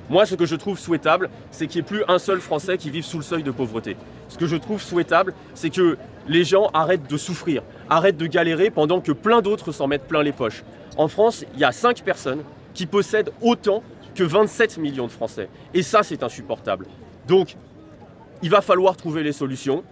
Moi, ce que je trouve souhaitable, c'est qu'il n'y ait plus un seul Français qui vive sous le seuil de pauvreté. Ce que je trouve souhaitable, c'est que les gens arrêtent de souffrir, arrêtent de galérer pendant que plein d'autres s'en mettent plein les poches. En France, il y a 5 personnes qui possèdent autant que 27 millions de Français. Et ça, c'est insupportable. Donc, il va falloir trouver les solutions.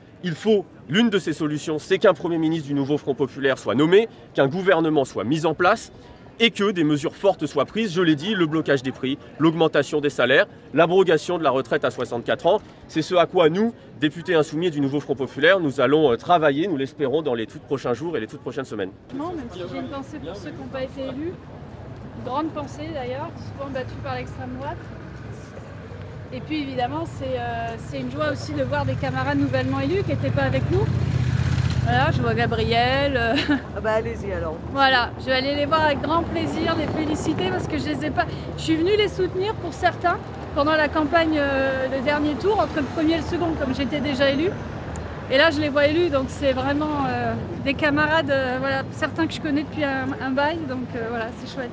L'une de ces solutions, c'est qu'un Premier ministre du nouveau Front Populaire soit nommé, qu'un gouvernement soit mis en place et que des mesures fortes soient prises. Je l'ai dit, le blocage des prix, l'augmentation des salaires, l'abrogation de la retraite à 64 ans. C'est ce à quoi nous, députés insoumis du nouveau Front Populaire, nous allons travailler, nous l'espérons, dans les tout prochains jours et les toutes prochaines semaines. Non, même si j'ai une pensée pour ceux qui n'ont pas été élus, une grande pensée d'ailleurs, souvent battue par l'extrême droite. Et puis évidemment, c'est une joie aussi de voir des camarades nouvellement élus qui n'étaient pas avec nous. Voilà, je vois Gabriel. Ah bah allez-y alors. Voilà, je vais aller les voir avec grand plaisir, les féliciter parce que je les ai pas. Je suis venue les soutenir pour certains pendant la campagne, le dernier tour, entre le premier et le second, comme j'étais déjà élue. Et là, je les vois élus, donc c'est vraiment des camarades, voilà, certains que je connais depuis un bail, donc voilà, c'est chouette.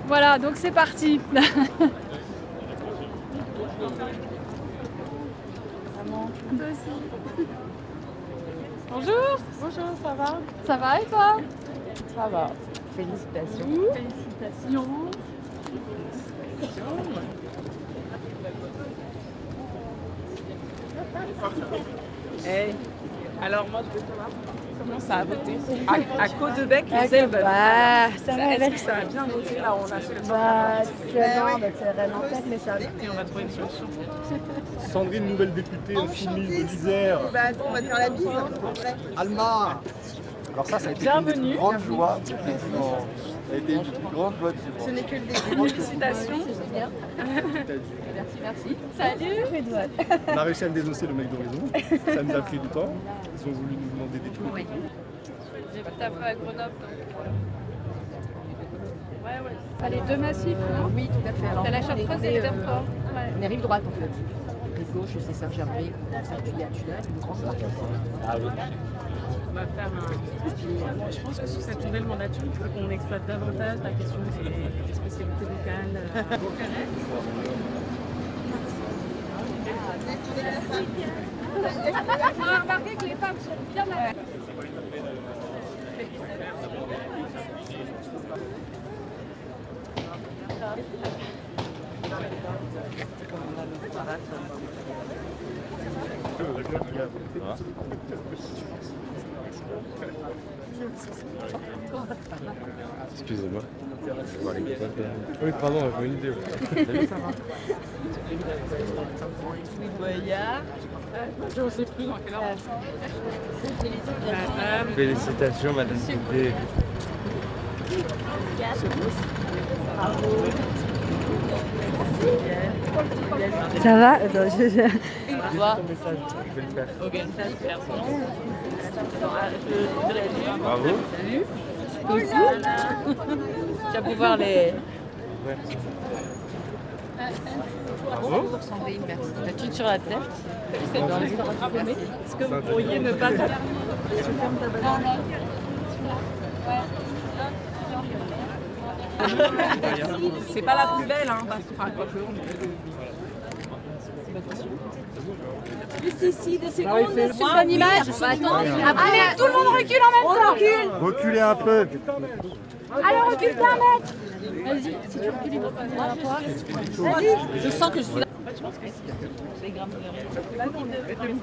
Voilà, donc c'est parti. Toi aussi. Bonjour. Bonjour, ça va? Ça va et toi? Ça va. Félicitations. Félicitations. Hey. Alors moi je veux savoir comment ça a voté. À Caudebec, les élèves. Est-ce que ça a bien voté là? On a fait le c'est vraiment en tête, mais ça. et on va trouver une solution. Sandrine, nouvelle députée insoumise de l'Isère. On va te faire la bise. Alma. Alors ça a été Bienvenue. une grande joie. Effectivement. Ça a été une grande joie de Ce n'est que le début. Félicitations. Merci. Salut. On a réussi à le dénoncer, le mec d'Horizon. Ça nous a pris du temps. Ils ont voulu nous demander des trucs. Oui. J'ai tapé à Grenoble. Ouais. Allez, deux massifs, non? Oui, tout à fait. Alors, T'as la Chartreuse et les Vercors. on est rive droite en fait. Rive gauche, c'est Saint-Germain, Saint-Julian-Tunnel, une grande partie. Ah oui. On va faire un... Je pense que sous cette nouvelle mandature, il faut qu'on exploite davantage la question des spécialités locales. On a remarqué que les femmes sont bien à... Excusez-moi. Oui, pardon, j'ai une idée. Je ne sais plus dans quelle heure. Félicitations, madame Guidé. Ça va? Bravo. Tu vas pouvoir les. Bravo. Vous ressemblez, merci. La tute sur la tête. Est-ce que vous pourriez ne pas... C'est pas la plus belle, hein, parce que... Enfin, quoi que... Juste ici, 2 secondes, c'est une bonne image. Allez, tout le monde recule en même temps. Reculez un peu. Allez, recule d'un mètre. Vas-y, si tu recules, il va pas venir à toi. Vas-y, je sens que je suis là.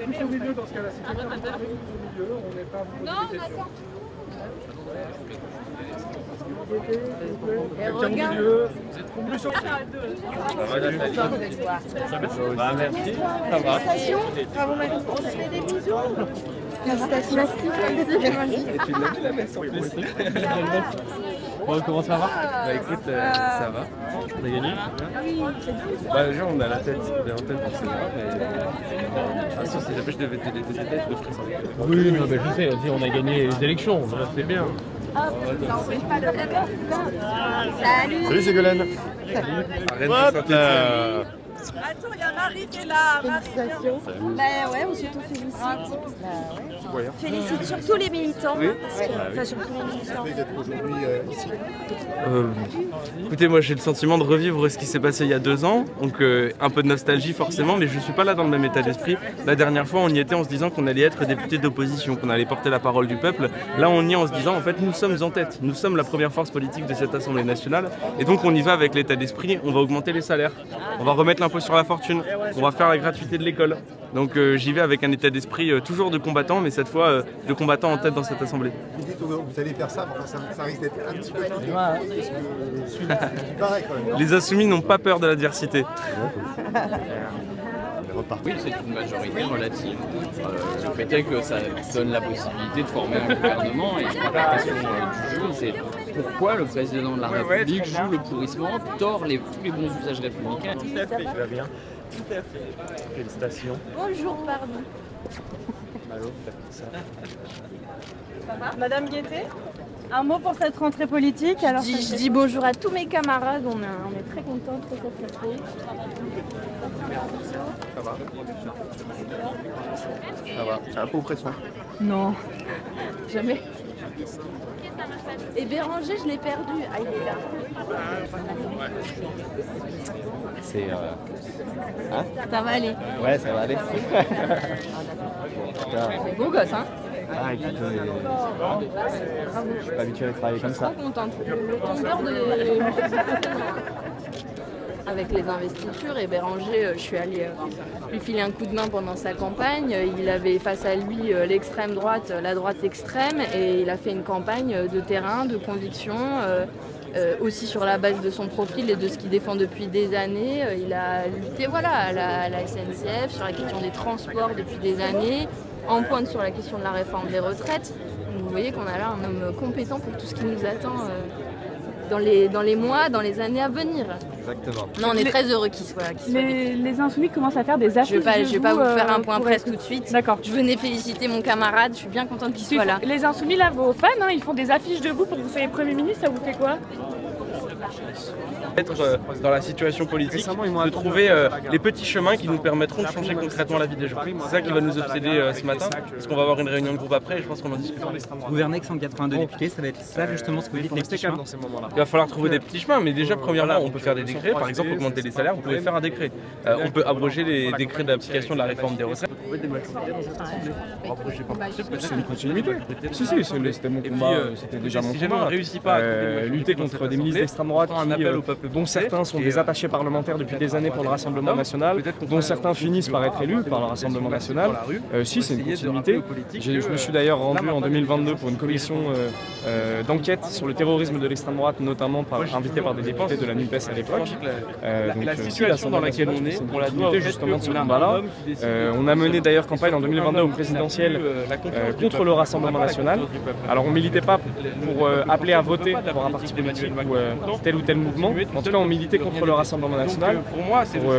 Mettez-vous au milieu dans ce cas-là. Si vous mettez au milieu, on n'est pas vous. Non, on attend. Quelqu'un au milieu. Plus sur... Ça va, merci. Ça va. Bravo, Marie. On se fait des bisous. Félicitations. Bon, comment ça va? Bah écoute, ça va. On a gagné? Bah déjà on a la tête bien en tête pour ça, mais... si jamais je devais t'aider, je le ferais ça. Oui, mais je sais, on a gagné les élections, c'est bien. Salut. Salut Ségolène. Arrête de Attends, il y a Marie qui est là. Félicitations. Bah ouais, on se tout félicite. Bah ouais. Félicite surtout les militants. Oui. Enfin, surtout les militants. Vous êtes aujourd'hui ici. Écoutez, moi j'ai le sentiment de revivre ce qui s'est passé il y a 2 ans, donc un peu de nostalgie forcément, mais je suis pas là dans le même état d'esprit. La dernière fois on y était en se disant qu'on allait être député d'opposition, qu'on allait porter la parole du peuple. Là on y est en se disant en fait nous sommes en tête, nous sommes la première force politique de cette Assemblée nationale, et donc on y va avec l'état d'esprit, on va augmenter les salaires, on va remettre l'impôt sur la fortune, on va faire la gratuité de l'école. Donc j'y vais avec un état d'esprit toujours de combattant, mais cette fois de combattant en tête dans cette Assemblée. Vous dites vous allez faire ça, enfin, ça risque d'être un petit peu dur. Pareil, quand même. Les insoumis n'ont pas peur de l'adversité. Oui, c'est une majorité relative. Le fait est que ça donne la possibilité de former un gouvernement, et je crois que la question du jeu, c'est pourquoi le président de la République joue le pourrissement, tord tous les bons usages républicains. Tout à fait, tu vas bien. Tout à fait. Félicitations. Bonjour, pardon. Allô, ça. Madame Guettet, un mot pour cette rentrée politique. Alors, Je dis bonjour à tous mes camarades, on est très contents, très satisfaits. Ça va. Ça va. C'est un peu oppressant. Non, jamais. Et Béranger, je l'ai perdu. Ah, il est là. C'est... Ça va aller. Ouais, ça va aller. C'est beau gosse, hein? Ah, écoute, je suis pas habitué à travailler comme Je suis trop contente. Le tombeur de... Avec les investitures, et Béranger, je suis allée lui filer un coup de main pendant sa campagne. Il avait face à lui l'extrême droite, la droite extrême, et il a fait une campagne de terrain, de conviction, aussi sur la base de son profil et de ce qu'il défend depuis des années. Il a lutté à la SNCF, sur la question des transports depuis des années, en pointe sur la question de la réforme des retraites. Donc vous voyez qu'on a là un homme compétent pour tout ce qui nous attend dans les mois, dans les années à venir. Exactement. Non, on est très heureux qu'il soit. les insoumis commencent à faire des affiches. Je vais pas vous faire un point presse tout de suite. D'accord. Je venais féliciter mon camarade, je suis bien contente qu'il soit là. Les insoumis, là, vos fans, ils font des affiches de vous pour que vous soyez Premier ministre, ça vous fait quoi? Être dans la situation politique, de trouver les petits chemins qui nous permettront de changer concrètement la vie des gens. C'est ça qui va nous obséder ce matin, parce qu'on va avoir une réunion de groupe après et je pense qu'on en discutera. Gouverner avec 182 députés, ça va être ça justement ce que vous dites, les petits chemins. Il va falloir trouver des petits chemins, mais déjà premièrement on peut faire des décrets, par exemple augmenter les salaires, vous pouvez faire un décret. On peut abroger les décrets d'application de la réforme des retraites. C'est une continuité. Si, c'était mon combat, c'était déjà mon combat. Lutter contre des ministres d'extrême droite dont certains sont des attachés parlementaires depuis des années pour le Rassemblement national, dont certains finissent par être élus par le Rassemblement national. Si, c'est une continuité. Je me suis d'ailleurs rendu en 2022 pour une commission d'enquête sur le terrorisme de l'extrême droite, notamment invité par des députés de la NUPES à l'époque. Donc la situation dans laquelle on est, on l'a dit justement de ce combat-là. On a mené d'ailleurs campagne en 2022 au présidentiel contre le Rassemblement national. Alors on militait pas pour appeler à voter pour un parti politique ou tel ou tel mouvement. En tout cas, on militait contre le Rassemblement national pour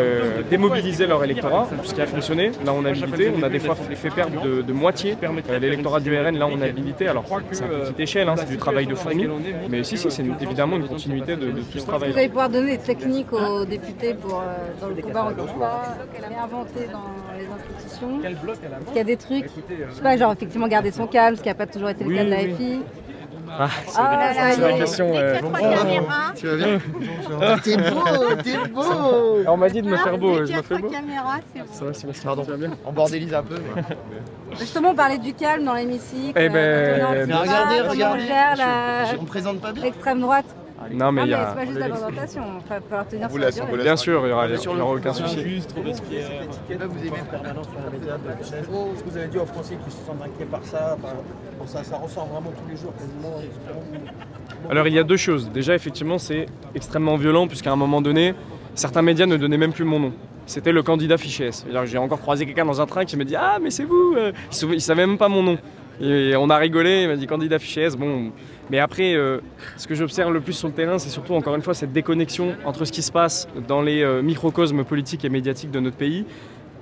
démobiliser leur électorat, ce qui a fonctionné. Là, on a milité, on a des fois fait perdre de moitié l'électorat du RN. Là, on a milité. Alors, c'est à petite échelle, c'est du travail de fourmi. Mais si, c'est évidemment une continuité de tout ce travail. Vous allez pouvoir donner des techniques aux députés pour, dans le combat anti-pas, réinventer dans les institutions. Il y a des trucs, je sais pas, genre effectivement garder son calme, ce qui n'a pas toujours été le cas de la FI. C'est la question. Tu vas bien? T'es beau. On m'a dit de me faire beau, je me fais beau. Ça va, Sébastien, tu vas bien? On bordélise un peu. Justement, on parlait du calme dans l'hémicycle. Regardez, on me présente pas bien. L'extrême droite. Non, mais il y a. C'est pas juste la présentation, il va falloir tenir sur la durée. Bien sûr, il n'y aura aucun souci. Vous aimez en permanence sur la méthode de chaise. Ce que vous avez dit aux Français qui se sentent inquiets par ça, ça ressort vraiment tous les jours quasiment. Alors il y a deux choses. Déjà, effectivement, c'est extrêmement violent puisqu'à un moment donné, certains médias ne donnaient même plus mon nom. C'était le candidat fiché S. J'ai encore croisé quelqu'un dans un train qui me dit « Ah, mais c'est vous !» Il ne savait même pas mon nom. Et on a rigolé, il m'a dit candidat fiché S. Bon. Mais après, ce que j'observe le plus sur le terrain, c'est surtout, encore une fois, cette déconnexion entre ce qui se passe dans les microcosmes politiques et médiatiques de notre pays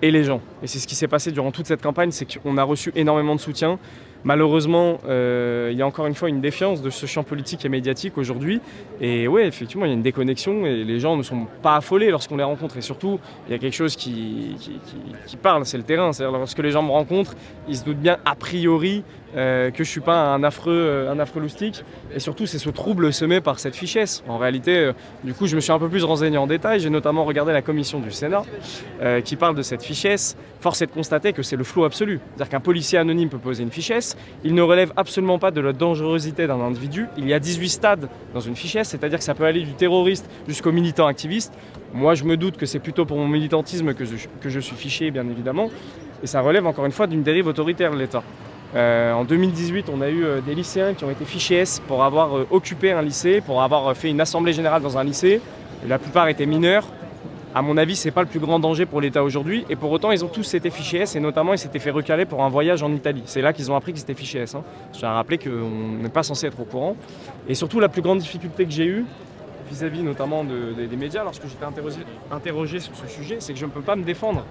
et les gens. Et c'est ce qui s'est passé durant toute cette campagne, c'est qu'on a reçu énormément de soutien Malheureusement, il y a encore une fois une défiance de ce champ politique et médiatique aujourd'hui. Et ouais, effectivement, il y a une déconnexion et les gens ne sont pas affolés lorsqu'on les rencontre. Et surtout, il y a quelque chose qui parle, c'est le terrain. C'est-à-dire, lorsque les gens me rencontrent, ils se doutent bien a priori que je ne suis pas un affreux loustique. Et surtout, c'est ce trouble semé par cette fichesse. En réalité, du coup, je me suis un peu plus renseigné en détail. J'ai notamment regardé la commission du Sénat qui parle de cette fichesse. Force est de constater que c'est le flou absolu. C'est-à-dire qu'un policier anonyme peut poser une fichesse. Il ne relève absolument pas de la dangerosité d'un individu. Il y a 18 stades dans une fichesse, c'est-à-dire que ça peut aller du terroriste jusqu'au militant activiste. Moi, je me doute que c'est plutôt pour mon militantisme que je suis fiché, bien évidemment. Et ça relève encore une fois d'une dérive autoritaire de l'État. En 2018, on a eu des lycéens qui ont été fichés S pour avoir occupé un lycée, pour avoir fait une assemblée générale dans un lycée. Et la plupart étaient mineurs. À mon avis, ce n'est pas le plus grand danger pour l'État aujourd'hui. Et pour autant, ils ont tous été fichés S et notamment, ils s'étaient fait recaler pour un voyage en Italie. C'est là qu'ils ont appris qu'ils étaient fichés S. Je tiens à rappeler qu'on n'est pas censé être au courant. Et surtout, la plus grande difficulté que j'ai eue, vis-à-vis notamment des médias, lorsque j'étais interrogé sur ce sujet, c'est que je ne peux pas me défendre.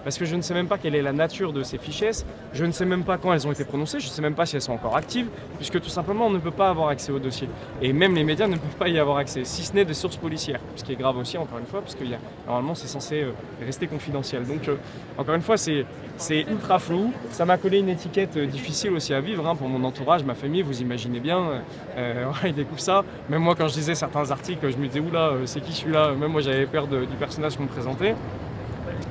Parce que je ne sais même pas quelle est la nature de ces fichesses, je ne sais même pas quand elles ont été prononcées, je ne sais même pas si elles sont encore actives, puisque tout simplement on ne peut pas avoir accès au dossier. Et même les médias ne peuvent pas y avoir accès, si ce n'est des sources policières. Ce qui est grave aussi, encore une fois, parce que normalement c'est censé rester confidentiel. Donc encore une fois, c'est ultra flou, ça m'a collé une étiquette difficile aussi à vivre pour mon entourage, ma famille, vous imaginez bien, ils découvrent ça. Même moi quand je lisais certains articles, je me disais oula, c'est qui celui-là? Même moi j'avais peur du personnage qu'on me présentait.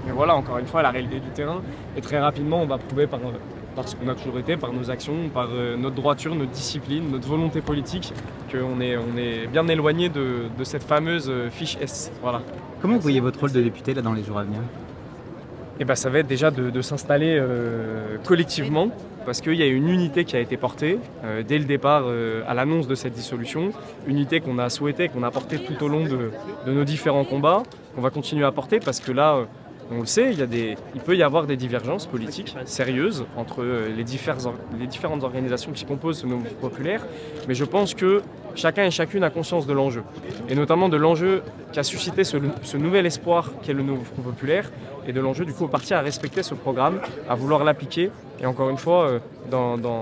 Mais voilà, encore une fois, la réalité du terrain. Et très rapidement, on va prouver par ce qu'on a toujours été, par nos actions, par notre droiture, notre discipline, notre volonté politique, qu'on est bien éloigné de cette fameuse fiche S. Voilà. Comment vous voyez votre rôle de député là, dans les jours à venir? Et ben, ça va être déjà de s'installer collectivement, parce qu'il y a une unité qui a été portée dès le départ à l'annonce de cette dissolution, unité qu'on a souhaitée, qu'on a portée tout au long de nos différents combats, qu'on va continuer à porter, parce que là, on le sait, il peut y avoir des divergences politiques sérieuses entre les différentes organisations qui composent ce mouvement populaire, mais je pense que chacun et chacune a conscience de l'enjeu, et notamment de l'enjeu qu'a suscité ce nouvel espoir qu'est le nouveau Front populaire, et de l'enjeu du coup au parti à respecter ce programme, à vouloir l'appliquer, et encore une fois dans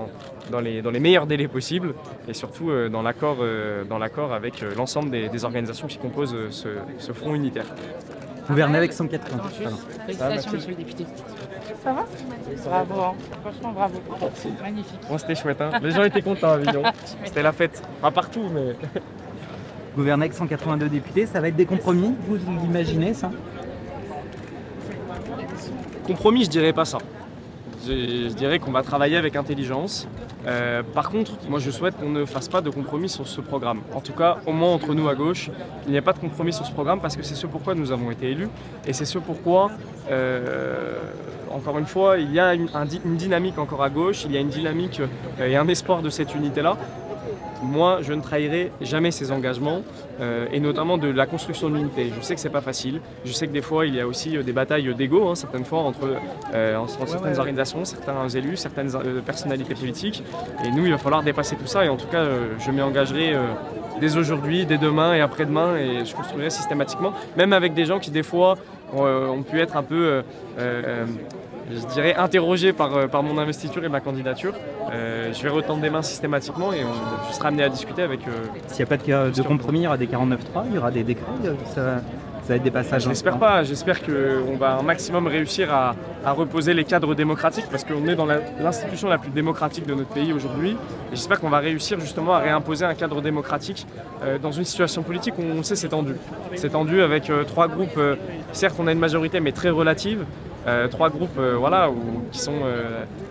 les meilleurs délais possibles, et surtout dans l'accord avec l'ensemble des organisations qui composent ce front unitaire. Gouverner avec 180. Félicitations, monsieur le député. Ça va? Bravo, franchement bravo. Magnifique. Bon, c'était chouette, les gens étaient contents à Avignon. C'était la fête, pas partout, mais... Gouverner avec 182 députés, ça va être des compromis, vous l'imaginez ça? Compromis, je dirais pas ça. Je dirais qu'on va travailler avec intelligence. Par contre, moi je souhaite qu'on ne fasse pas de compromis sur ce programme. En tout cas, au moins entre nous à gauche, il n'y a pas de compromis sur ce programme parce que c'est ce pourquoi nous avons été élus et c'est ce pourquoi, encore une fois, il y a une dynamique encore à gauche, il y a une dynamique et un espoir de cette unité-là. Moi, je ne trahirai jamais ces engagements et notamment de la construction de l'unité. Je sais que c'est pas facile. Je sais que des fois, il y a aussi des batailles d'ego, certaines fois entre certaines organisations, certains élus, certaines personnalités politiques. Et nous, il va falloir dépasser tout ça. Et en tout cas, je m'y engagerai dès aujourd'hui, dès demain et après-demain. Et je construirai systématiquement, même avec des gens qui des fois ont pu être un peu je dirais interrogé par mon investiture et ma candidature. Je vais retendre des mains systématiquement et je serai amené à discuter avec... S'il n'y a pas de compromis, il y aura des 49.3, il y aura des décrets, ça va être des passages... Je l'espère pas, j'espère qu'on va un maximum réussir à reposer les cadres démocratiques parce qu'on est dans l'institution la plus démocratique de notre pays aujourd'hui et j'espère qu'on va réussir justement à réimposer un cadre démocratique dans une situation politique où on sait c'est tendu. C'est tendu avec trois groupes, certes on a une majorité mais très relative, trois groupes qui sont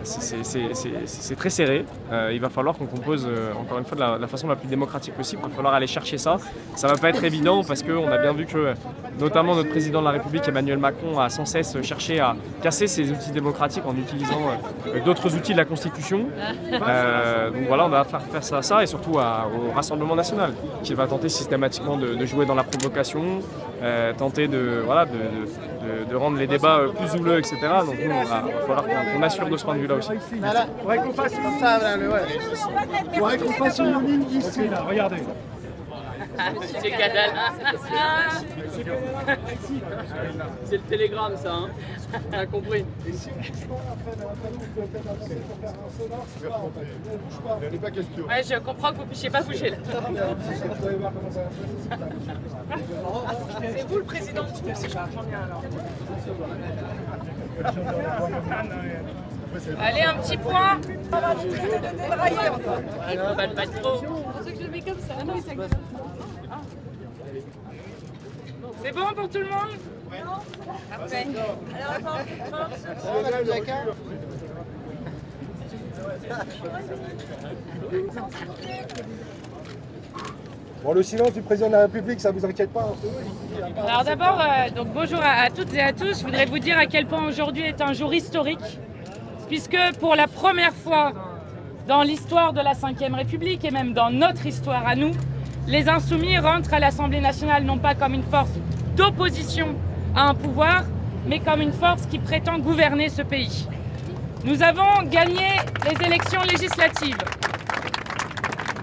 c'est très serré. Il va falloir qu'on compose encore une fois de la façon la plus démocratique possible. Il va falloir aller chercher ça. Ça va pas être évident parce qu'on a bien vu que notamment notre président de la République Emmanuel Macron a sans cesse cherché à casser ces outils démocratiques en utilisant d'autres outils de la Constitution. Donc voilà, on va faire face à ça et surtout au Rassemblement national qui va tenter systématiquement de jouer dans la provocation, tenter de rendre les débats plus houleux, etc. Donc nous, il va falloir qu'on assure de ce point de vue-là aussi. Voilà, faudrait qu'on fasse comme ça, faudrait qu'on fasse une ligne ici. Là, regardez. Monsieur Cadal. C'est le télégramme, ça, hein. On a compris. Ouais, je comprends que vous ne puissiez pas bouger là. C'est vous le président du groupe, si je comprends bien alors. Allez, un petit point. Il faut pas trop. C'est bon pour tout le monde? Parfait. Bon, le silence du président de la République, ça vous inquiète pas? Alors d'abord, donc bonjour à toutes et à tous. Je voudrais vous dire à quel point aujourd'hui est un jour historique, puisque pour la première fois dans l'histoire de la Ve République et même dans notre histoire à nous, les Insoumis rentrent à l'Assemblée nationale non pas comme une force d'opposition à un pouvoir, mais comme une force qui prétend gouverner ce pays. Nous avons gagné les élections législatives.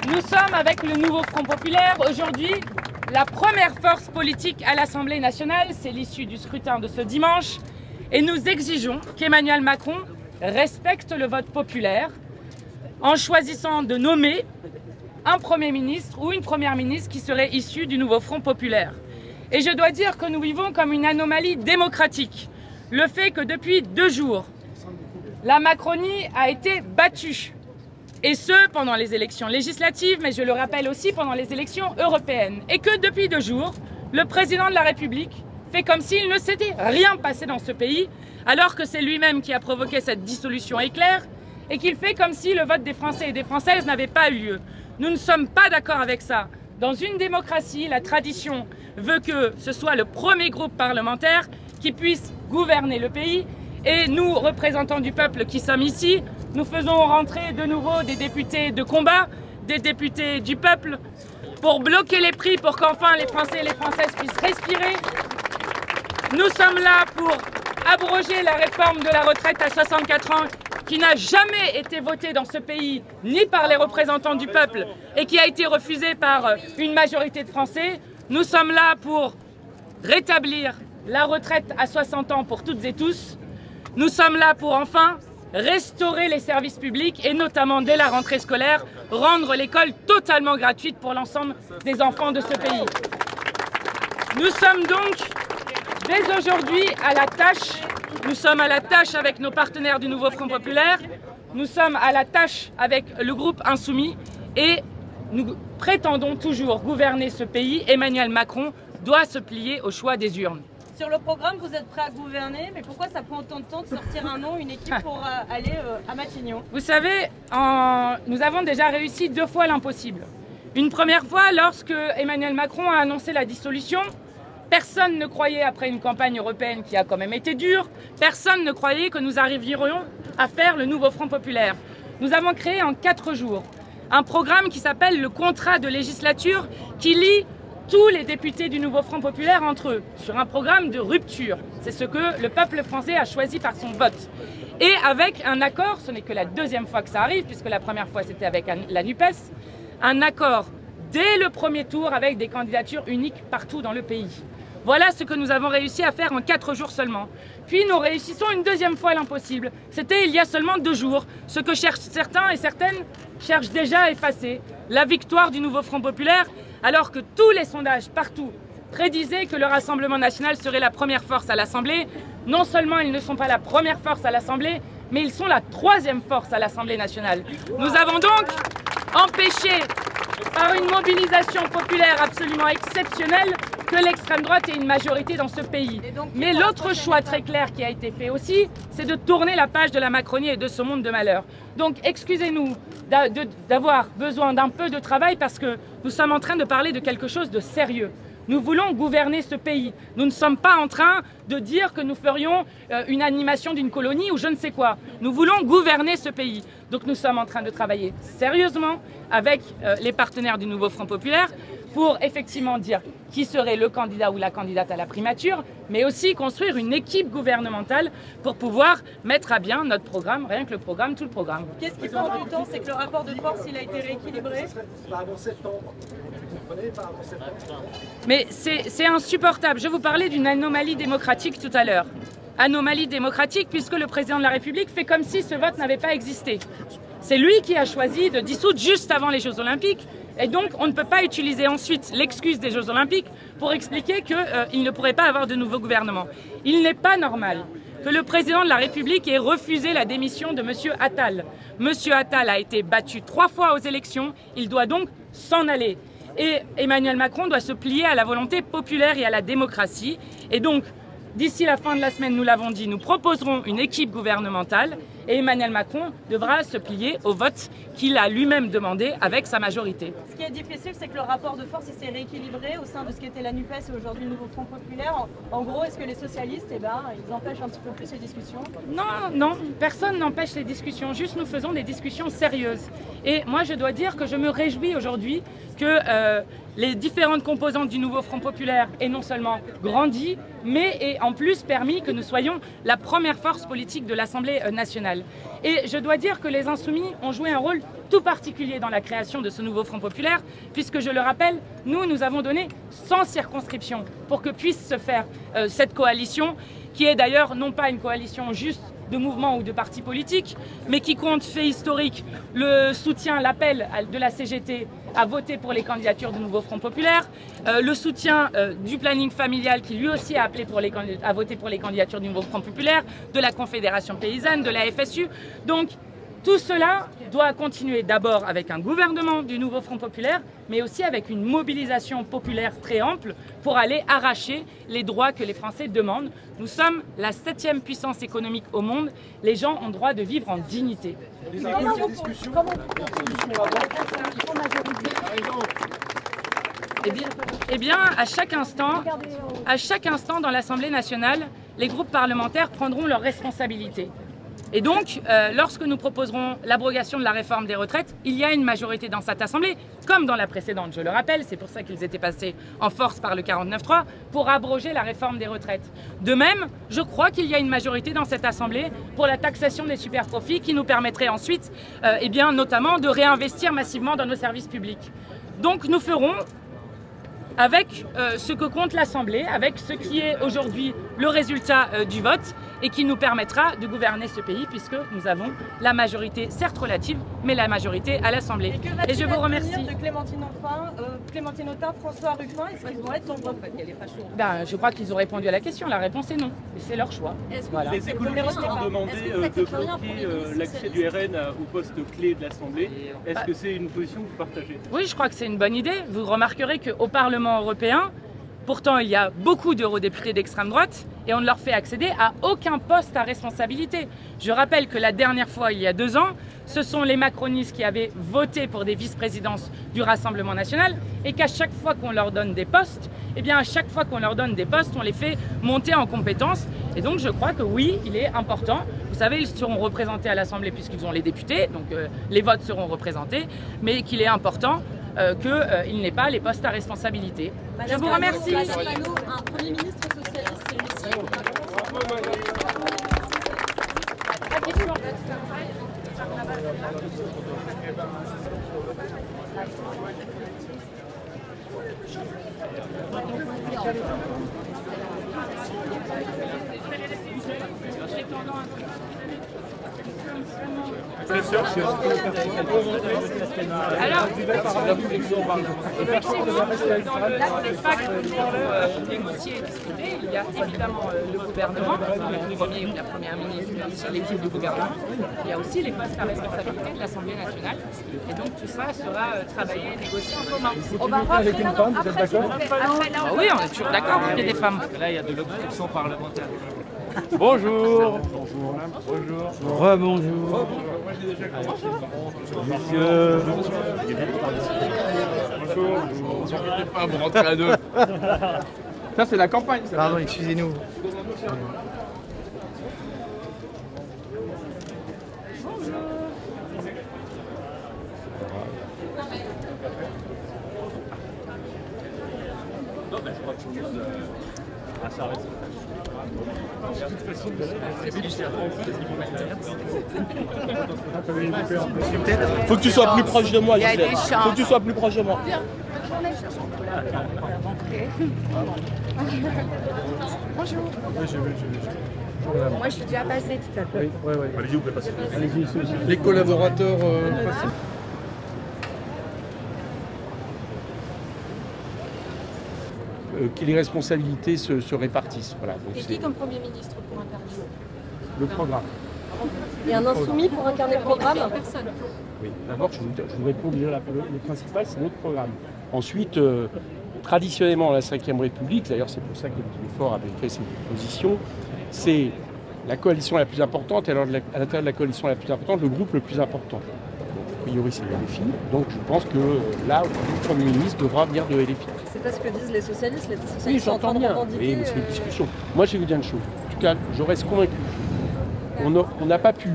Nous sommes avec le nouveau Front Populaire aujourd'hui la première force politique à l'Assemblée nationale, c'est l'issue du scrutin de ce dimanche, et nous exigeons qu'Emmanuel Macron respecte le vote populaire en choisissant de nommer un Premier ministre ou une Première ministre qui serait issue du nouveau Front Populaire. Et je dois dire que nous vivons comme une anomalie démocratique. Le fait que depuis 2 jours, la Macronie a été battue. Et ce, pendant les élections législatives, mais je le rappelle aussi pendant les élections européennes. Et que depuis 2 jours, le président de la République fait comme s'il ne s'était rien passé dans ce pays, alors que c'est lui-même qui a provoqué cette dissolution éclair, et qu'il fait comme si le vote des Français et des Françaises n'avait pas eu lieu. Nous ne sommes pas d'accord avec ça. Dans une démocratie, la tradition veut que ce soit le premier groupe parlementaire qui puisse gouverner le pays. Et nous, représentants du peuple qui sommes ici, nous faisons rentrer de nouveau des députés de combat, des députés du peuple, pour bloquer les prix, pour qu'enfin les Français et les Françaises puissent respirer. Nous sommes là pour abroger la réforme de la retraite à 64 ans, qui n'a jamais été votée dans ce pays, ni par les représentants du peuple, et qui a été refusée par une majorité de Français. Nous sommes là pour rétablir la retraite à 60 ans pour toutes et tous. Nous sommes là pour enfin restaurer les services publics et notamment dès la rentrée scolaire, rendre l'école totalement gratuite pour l'ensemble des enfants de ce pays. Nous sommes donc dès aujourd'hui à la tâche. Nous sommes à la tâche avec nos partenaires du nouveau Front Populaire. Nous sommes à la tâche avec le groupe Insoumis et nous prétendons toujours gouverner ce pays. Emmanuel Macron doit se plier au choix des urnes. Sur le programme, vous êtes prêt à gouverner, mais pourquoi ça prend autant de temps de sortir un nom, une équipe pour aller à Matignon? Vous savez, nous avons déjà réussi 2 fois l'impossible. Une première fois, lorsque Emmanuel Macron a annoncé la dissolution, personne ne croyait, après une campagne européenne qui a quand même été dure, personne ne croyait que nous arriverions à faire le nouveau Front Populaire. Nous avons créé en 4 jours un programme qui s'appelle le contrat de législature qui lie tous les députés du nouveau Front Populaire entre eux, sur un programme de rupture. C'est ce que le peuple français a choisi par son vote. Et avec un accord, ce n'est que la 2e fois que ça arrive, puisque la première fois c'était avec la NUPES, un accord dès le premier tour avec des candidatures uniques partout dans le pays. Voilà ce que nous avons réussi à faire en 4 jours seulement. Puis nous réussissons une 2e fois l'impossible. C'était il y a seulement 2 jours, ce que certains et certaines cherchent déjà à effacer, la victoire du nouveau Front Populaire, alors que tous les sondages partout prédisaient que le Rassemblement national serait la première force à l'Assemblée. Non seulement ils ne sont pas la première force à l'Assemblée, mais ils sont la 3e force à l'Assemblée nationale. Nous avons donc empêché, par une mobilisation populaire absolument exceptionnelle, que l'extrême droite ait une majorité dans ce pays. Mais l'autre choix très clair qui a été fait aussi, c'est de tourner la page de la Macronie et de ce monde de malheur. Donc excusez-nous d'avoir besoin d'un peu de travail parce que nous sommes en train de parler de quelque chose de sérieux. Nous voulons gouverner ce pays. Nous ne sommes pas en train de dire que nous ferions une animation d'une colonie ou je ne sais quoi. Nous voulons gouverner ce pays. Donc nous sommes en train de travailler sérieusement avec les partenaires du nouveau Front Populaire pour effectivement dire qui serait le candidat ou la candidate à la primature, mais aussi construire une équipe gouvernementale pour pouvoir mettre à bien notre programme, rien que le programme, tout le programme. Qu'est-ce qui prend du temps? C'est que le rapport de force il a été rééquilibré? Mais c'est insupportable. Je vous parlais d'une anomalie démocratique tout à l'heure. Anomalie démocratique puisque le président de la République fait comme si ce vote n'avait pas existé. C'est lui qui a choisi de dissoudre juste avant les Jeux Olympiques. Et donc, on ne peut pas utiliser ensuite l'excuse des Jeux Olympiques pour expliquer qu'il ne pourrait pas avoir de nouveau gouvernement. Il n'est pas normal que le président de la République ait refusé la démission de M. Attal. M. Attal a été battu 3 fois aux élections, il doit donc s'en aller. Et Emmanuel Macron doit se plier à la volonté populaire et à la démocratie. Et donc, d'ici la fin de la semaine, nous l'avons dit, nous proposerons une équipe gouvernementale et Emmanuel Macron devra se plier au vote qu'il a lui-même demandé avec sa majorité. Ce qui est difficile, c'est que le rapport de force s'est rééquilibré au sein de ce qu'était la NUPES et aujourd'hui le Nouveau Front Populaire. En gros, est-ce que les socialistes, ils empêchent un petit peu plus les discussions? Non, personne n'empêche les discussions, juste nous faisons des discussions sérieuses. Et moi, je dois dire que je me réjouis aujourd'hui que les différentes composantes du Nouveau Front Populaire aient non seulement grandi, mais aient en plus permis que nous soyons la première force politique de l'Assemblée nationale. Et je dois dire que les Insoumis ont joué un rôle tout particulier dans la création de ce Nouveau Front Populaire, puisque je le rappelle, nous avons donné 100 circonscriptions pour que puisse se faire cette coalition, qui est d'ailleurs non pas une coalition juste de mouvements ou de partis politiques, mais qui compte, fait historique, le soutien, l'appel de la CGT à voter pour les candidatures du Nouveau Front Populaire, le soutien du planning familial qui lui aussi a appelé à voter pour les candidatures du Nouveau Front Populaire, de la Confédération Paysanne, de la FSU. Donc tout cela doit continuer d'abord avec un gouvernement du Nouveau Front Populaire, mais aussi avec une mobilisation populaire très ample pour aller arracher les droits que les Français demandent. Nous sommes la 7e puissance économique au monde. Les gens ont droit de vivre en dignité. Eh bien, à chaque instant dans l'Assemblée nationale, les groupes parlementaires prendront leurs responsabilités. Et donc, lorsque nous proposerons l'abrogation de la réforme des retraites, il y a une majorité dans cette Assemblée, comme dans la précédente, je le rappelle, c'est pour ça qu'ils étaient passés en force par le 49.3, pour abroger la réforme des retraites. De même, je crois qu'il y a une majorité dans cette Assemblée pour la taxation des superprofits qui nous permettrait ensuite, notamment, de réinvestir massivement dans nos services publics. Donc nous ferons avec ce que compte l'Assemblée, avec ce qui est aujourd'hui le résultat du vote et qui nous permettra de gouverner ce pays puisque nous avons la majorité, certes relative, mais la majorité à l'Assemblée. Et je vous remercie. De Clémentine Autain, François Ruffin, est-ce qu'ils vont être nombreux? Je crois qu'ils ont répondu à la question, la réponse est non. Et c'est leur choix. Voilà. Les écologistes ont demandé de bloquer l'accès du RN au poste clé de l'Assemblée. Est-ce que c'est une position que vous partagez? Oui, je crois que c'est une bonne idée. Vous remarquerez qu'au Parlement européen, pourtant il y a beaucoup d'eurodéputés d'extrême droite et on ne leur fait accéder à aucun poste à responsabilité. Je rappelle que la dernière fois, il y a 2 ans, ce sont les macronistes qui avaient voté pour des vice-présidences du Rassemblement national et qu'à chaque fois qu'on leur donne des postes, on les fait monter en compétences. Et donc je crois que oui, il est important. Vous savez, ils seront représentés à l'Assemblée puisqu'ils ont les députés, donc les votes seront représentés, mais qu'il est important qu'il n'ait pas les postes à responsabilité. Je vous remercie. Un Premier ministre socialiste, c'est ici. Alors, effectivement, dans le pacte pour négocier et discuter, il y a évidemment le gouvernement, le Premier ou la Première ministre, mais aussi l'équipe du gouvernement. Il y a aussi les postes à responsabilité de l'Assemblée nationale. Et donc tout ça sera travaillé, négocié en commun. On va voir avec une femme, vous êtes d'accord? Oui, on est toujours d'accord qu'il y ait des femmes. Là, il y a de l'obstruction parlementaire. Bonjour. Bonjour. Rebonjour. Monsieur. Bonjour. Ne vous inquiétez pas, vous rentrez à 2. Ça, c'est la campagne. Ça. Pardon, excusez-nous. Faut que tu sois plus proche de moi, Gisèle. Il y a des champs. Faut que tu sois plus proche de moi. journée. Bonjour. Moi, je suis déjà passée tout à l'heure. Oui. Allez-y, vous pouvez passer. Allez-y, les collaborateurs. Que les responsabilités se répartissent. Voilà, donc Et qui comme Premier ministre pour intervenir? le programme. Et un insoumis pour incarner le programme? Personne. Oui, d'abord, je vous réponds déjà, le principal, c'est notre programme. Ensuite, traditionnellement, la Ve République, d'ailleurs c'est pour ça qu'Éric Lefort avait fait cette proposition, c'est la coalition la plus importante, et alors à l'intérieur de la coalition la plus importante, le groupe le plus important. Donc, a priori, c'est LFI. Donc je pense que là, le Premier ministre devra venir de LFI. C'est pas ce que disent les socialistes. Les socialistes Oui, sont en train j'entends de bien. revendiquer. Oui, mais c'est une discussion. Moi, je vais vous dire une chose. En tout cas, je reste convaincu. On n'a pas pu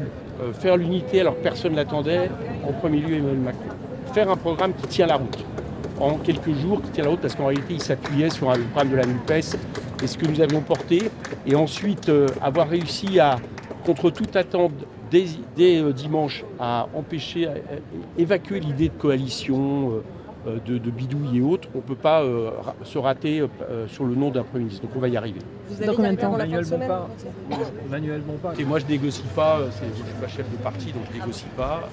faire l'unité alors que personne ne l'attendait, en premier lieu Emmanuel Macron. Faire un programme qui tient la route. En quelques jours, qui tient la route parce qu'en réalité, il s'appuyait sur un programme de la NUPES et ce que nous avions porté. Et ensuite, avoir réussi à, contre toute attente, dès dimanche, à empêcher, à évacuer l'idée de coalition, de bidouilles et autres, on ne peut pas se rater sur le nom d'un Premier ministre. Donc on va y arriver. Vous allez y arriver avant la fin de semaine? Emmanuel Bompard. Et moi je négocie pas, je ne suis pas chef de parti, donc je négocie pas.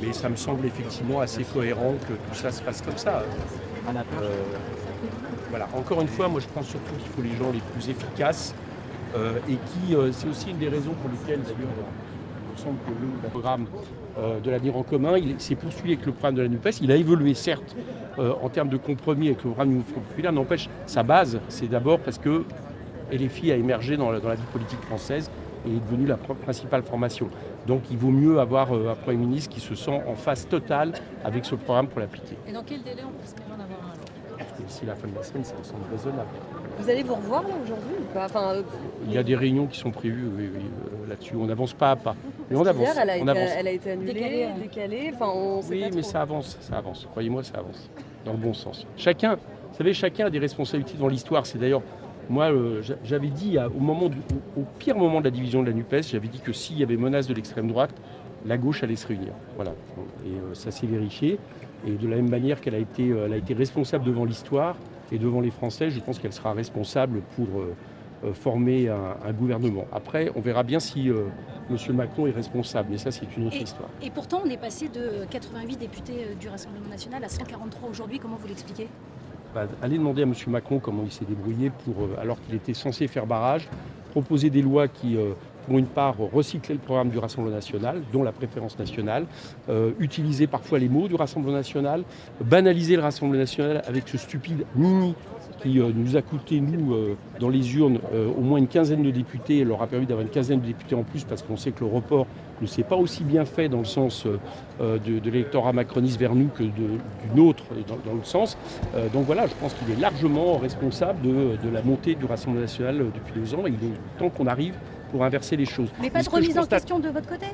Mais ça me semble effectivement assez cohérent que tout ça se passe comme ça. Voilà. Encore une fois, moi je pense surtout qu'il faut les gens les plus efficaces et qui, c'est aussi une des raisons pour lesquelles d'ailleurs il me semble que le programme de l'avenir en commun, il s'est poursuivi avec le programme de la NUPES. Il a évolué certes en termes de compromis avec le programme du Front populaire, n'empêche sa base, c'est d'abord parce que LFI a émergé dans la vie politique française et est devenue la principale formation. Donc il vaut mieux avoir un Premier ministre qui se sent en phase totale avec ce programme pour l'appliquer. Et dans quel délai on peut espérer en avoir un alors? D'ici la fin de la semaine, ça me semble raisonnable. Vous allez vous revoir là aujourd'hui ou pas? Il y a des réunions qui sont prévues là-dessus. On n'avance pas à pas. Mais on avance. Hier, on avance. Elle a été annulée, décalée. On sait oui, pas mais trop. ça avance. Croyez-moi, ça avance. Dans le bon sens. Chacun, vous savez, chacun a des responsabilités dans l'histoire. C'est d'ailleurs, moi, j'avais dit, au pire moment de la division de la NUPES, j'avais dit que s'il y avait menace de l'extrême droite, la gauche allait se réunir. Voilà. Et ça s'est vérifié. Et de la même manière qu'elle a été responsable devant l'histoire et devant les Français, je pense qu'elle sera responsable pour former un gouvernement. Après, on verra bien si M. Macron est responsable, mais ça, c'est une autre histoire. Et pourtant, on est passé de 88 députés du Rassemblement national à 143 aujourd'hui. Comment vous l'expliquez? Allez demander à M. Macron comment il s'est débrouillé alors qu'il était censé faire barrage, proposer des lois qui, pour une part, recyclaient le programme du Rassemblement national, dont la préférence nationale, utiliser parfois les mots du Rassemblement national, banaliser le Rassemblement national avec ce stupide Mini qui nous a coûté, nous, dans les urnes, au moins une quinzaine de députés, et leur a permis d'avoir une quinzaine de députés en plus, parce qu'on sait que le report ne s'est pas aussi bien fait dans le sens de l'électorat macroniste vers nous que du nôtre dans l'autre sens. Donc voilà, je pense qu'il est largement responsable de la montée du Rassemblement national depuis 2 ans, et il est temps qu'on arrive pour inverser les choses. Mais pas de remise en question de votre côté?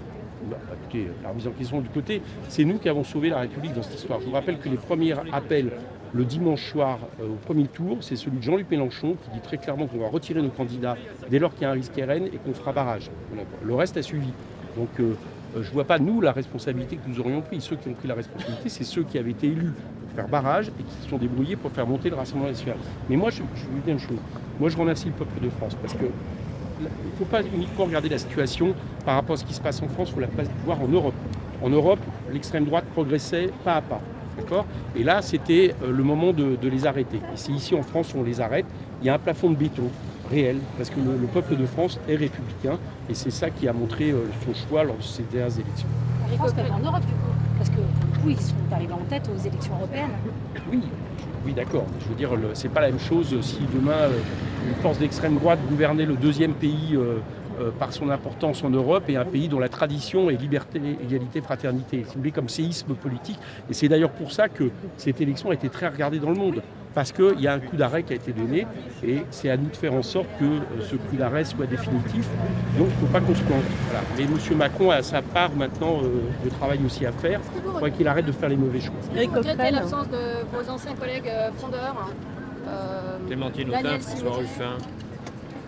Non, écoutez, la remise en question du côté, c'est nous qui avons sauvé la République dans cette histoire. Je vous rappelle que les premiers appels le dimanche soir au premier tour, c'est celui de Jean-Luc Mélenchon qui dit très clairement qu'on va retirer nos candidats dès lors qu'il y a un risque RN et qu'on fera barrage. Voilà. Le reste a suivi. Donc je ne vois pas, nous, la responsabilité que nous aurions pris. Ceux qui ont pris la responsabilité, c'est ceux qui avaient été élus pour faire barrage et qui se sont débrouillés pour faire monter le Rassemblement national. Mais moi, je vous dis une chose. Moi, je remercie le peuple de France parce que il ne faut pas uniquement regarder la situation par rapport à ce qui se passe en France, il faut la voir en Europe. En Europe, l'extrême droite progressait pas à pas. D'accord ? Et là, c'était le moment de les arrêter. Et c'est ici en France où on les arrête. Il y a un plafond de béton réel, parce que le peuple de France est républicain, et c'est ça qui a montré son choix lors de ces dernières élections. En France, mais en Europe, du coup, parce que du coup, ils sont arrivés en tête aux élections européennes. Oui, d'accord. Je veux dire, c'est pas la même chose si demain une force d'extrême droite gouvernait le deuxième pays par son importance en Europe et un pays dont la tradition est liberté, égalité, fraternité. Si vous voulez, comme séisme politique. Et c'est d'ailleurs pour ça que cette élection a été très regardée dans le monde. Parce qu'il y a un coup d'arrêt qui a été donné et c'est à nous de faire en sorte que ce coup d'arrêt soit définitif. Donc il ne faut pas qu'on se plante. Voilà. Mais M. Macron a sa part maintenant de travail aussi à faire. Il faudrait qu'il arrête de faire les mauvais choix. Vous regrettez l'absence de vos anciens collègues fondeurs Clémentine Autain, François Ruffin.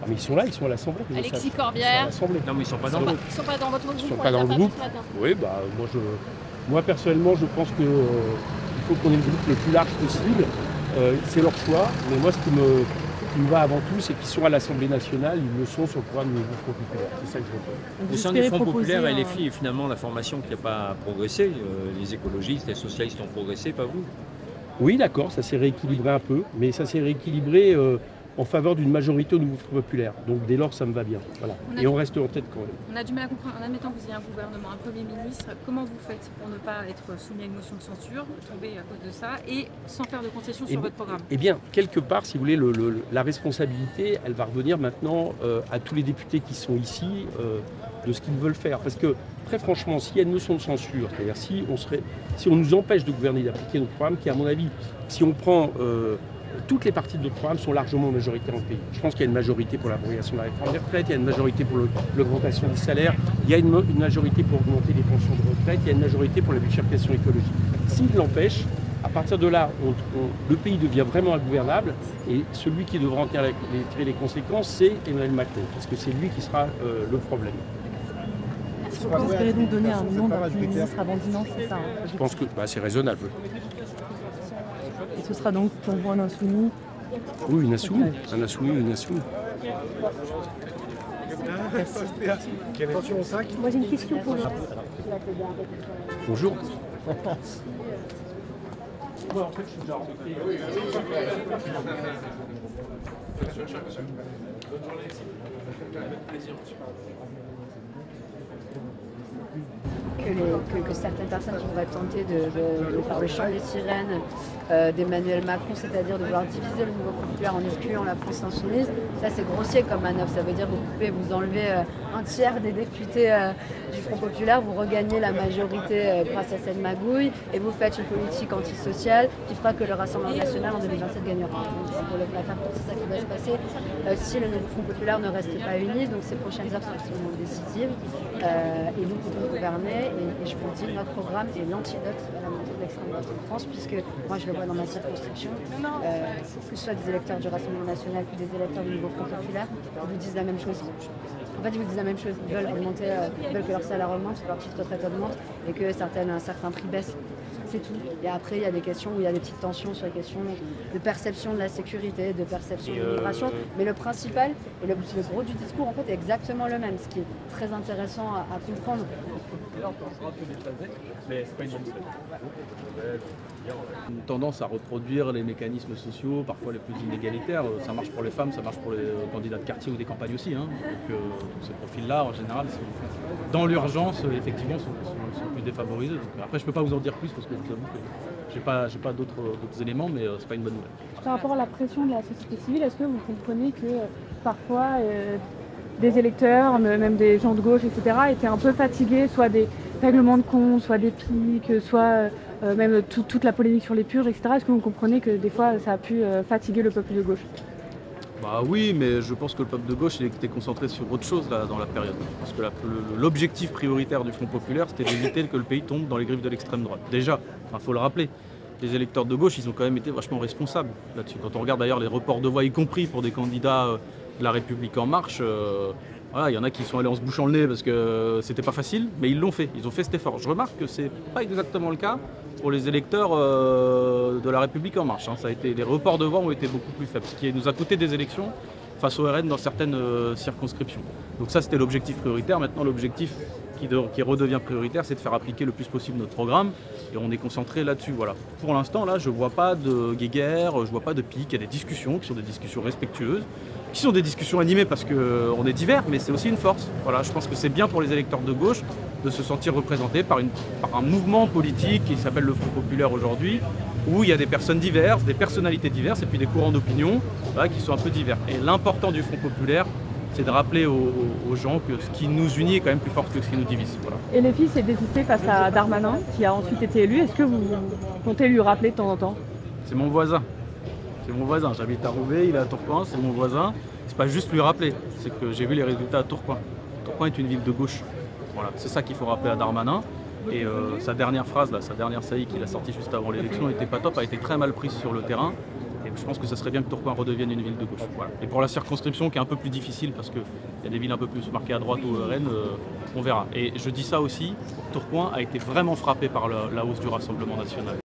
Ah, mais ils sont là, ils sont à l'Assemblée. Alexis Corbière. Non, mais ils ne sont pas dans le groupe. Ils ne sont pas dans votre groupe. Ils ne sont pas dans le groupe. Oui, moi personnellement, je pense qu'il faut qu'on ait le groupe le plus large possible. C'est leur choix, mais moi ce qui me va avant tout, c'est qu'ils sont à l'Assemblée nationale, ils le sont sur le programme du Front populaire. C'est ça que je veux. Au sein du Front populaire et LFI, finalement, la formation qui n'a pas progressé, les écologistes, les socialistes ont progressé, pas vous? Oui, d'accord, ça s'est rééquilibré un peu, mais ça s'est rééquilibré en faveur d'une majorité au nouveau Front populaire. Donc dès lors, ça me va bien. Voilà. Et on reste en tête quand même. On a du mal à comprendre, en admettant que vous ayez un gouvernement, un Premier ministre, comment vous faites pour ne pas être soumis à une motion de censure, tomber à cause de ça, et sans faire de concessions sur votre programme? Eh bien, quelque part, si vous voulez, la responsabilité, elle va revenir maintenant à tous les députés qui sont ici de ce qu'ils veulent faire. Parce que, très franchement, s'il y a une motion de censure, c'est-à-dire si on nous empêche de gouverner, d'appliquer notre programme, qui à mon avis, si on prend toutes les parties de notre programme sont largement majoritaires dans le pays. Je pense qu'il y a une majorité pour l'abrogation de la réforme des retraites, il y a une majorité pour l'augmentation des salaires, il y a une majorité pour augmenter les pensions de retraite, il y a une majorité pour la bifurcation écologique. S'il l'empêche, à partir de là, le pays devient vraiment ingouvernable et celui qui devra en tirer les conséquences, c'est Emmanuel Macron, parce que c'est lui qui sera le problème. Vous espérez donc donner un nom d'un Premier ministre avant dimanche, c'est ça? Je pense que c'est raisonnable. Et ce sera donc pour vous un insoumis? Oui, une insoumis, un insoumis ou une insoumis. Moi j'ai une question pour vous. Bonjour. Que certaines personnes qui vont être tentées de faire le chant des sirènes d'Emmanuel Macron, c'est-à-dire de vouloir diviser le nouveau Front populaire en excluant la France insoumise, ça c'est grossier comme manœuvre. Ça veut dire que vous pouvez vous enlever un tiers des députés du Front populaire, vous regagnez la majorité grâce à cette magouille et vous faites une politique antisociale qui fera que le Rassemblement national en 2027 gagnera. Donc pour la faire courte, c'est ça qui va se passer si le nouveau Front populaire ne reste pas uni. Donc ces prochaines heures sont absolument décisives et nous pouvons gouverner. Et je vous dis, notre programme est l'antidote à la montée de l'extrême droite en France, puisque moi je le vois dans ma circonscription, que ce soit des électeurs du Rassemblement national ou des électeurs du nouveau Front populaire, ils vous disent la même chose. En fait, ils vous disent la même chose. Ils veulent augmenter, ils veulent que leur salaire augmente, que leur petite retraite augmente et que certains prix baissent. C'est tout. Et après, il y a des questions où il y a des petites tensions sur les questions de perception de la sécurité, de perception de l'immigration. Mais le principal et le gros du discours, en fait, est exactement le même, ce qui est très intéressant à comprendre. Une tendance à reproduire les mécanismes sociaux, parfois les plus inégalitaires. Ça marche pour les femmes, ça marche pour les candidats de quartier ou des campagnes aussi. Hein. Donc tous ces profils-là, en général, dans l'urgence, effectivement, sont plus défavorisés. Donc, après, je ne peux pas vous en dire plus parce que je vous avoue que j'ai pas d'autres éléments, mais c'est pas une bonne nouvelle. Par rapport à la pression de la société civile, est-ce que vous comprenez que parfois des électeurs, même des gens de gauche, etc., étaient un peu fatigués, soit des règlements de compte, soit des pics, soit même toute la polémique sur les purges, etc. Est-ce que vous comprenez que des fois ça a pu fatiguer le peuple de gauche? Bah oui, mais je pense que le peuple de gauche il était concentré sur autre chose là, dans la période. Parce que l'objectif prioritaire du Front populaire, c'était d'éviter que le pays tombe dans les griffes de l'extrême droite. Déjà, il faut le rappeler, les électeurs de gauche, ils ont quand même été vachement responsables là-dessus. Quand on regarde d'ailleurs les reports de voix, y compris pour des candidats de La République En Marche, voilà, il y en a qui sont allés en se bouchant le nez parce que c'était pas facile, mais ils l'ont fait, ils ont fait cet effort. Je remarque que c'est pas exactement le cas pour les électeurs de La République En Marche. Hein. Les reports de voix ont été beaucoup plus faibles, ce qui nous a coûté des élections face au RN dans certaines circonscriptions. Donc ça, c'était l'objectif prioritaire. Maintenant, l'objectif qui redevient prioritaire, c'est de faire appliquer le plus possible notre programme et on est concentré là-dessus. Voilà. Pour l'instant, là, je ne vois pas de guéguerre, je ne vois pas de pique. Il y a des discussions qui sont des discussions respectueuses, qui sont des discussions animées parce qu'on est divers, mais c'est aussi une force. Voilà, je pense que c'est bien pour les électeurs de gauche de se sentir représentés par un mouvement politique qui s'appelle le Front populaire aujourd'hui, où il y a des personnes diverses, des personnalités diverses et puis des courants d'opinion qui sont un peu divers. Et l'important du Front populaire, c'est de rappeler aux gens que ce qui nous unit est quand même plus fort que ce qui nous divise. Voilà. Et les filles s'est désisté face à Darmanin, qui a ensuite été élu. Est-ce que vous comptez lui rappeler de temps en temps? C'est mon voisin. C'est mon voisin. J'habite à Roubaix, il est à Tourcoing, c'est mon voisin. C'est pas juste lui rappeler, c'est que j'ai vu les résultats à Tourcoing. Tourcoing est une ville de gauche. Voilà, c'est ça qu'il faut rappeler à Darmanin. Et sa dernière phrase, là, sa dernière saillie qu'il a sortie juste avant l'élection n'était pas top, a été très mal prise sur le terrain. Et je pense que ça serait bien que Tourcoing redevienne une ville de gauche. Voilà. Et pour la circonscription qui est un peu plus difficile parce qu'il y a des villes un peu plus marquées à droite ou RN, on verra. Et je dis ça aussi, Tourcoing a été vraiment frappé par la hausse du Rassemblement national.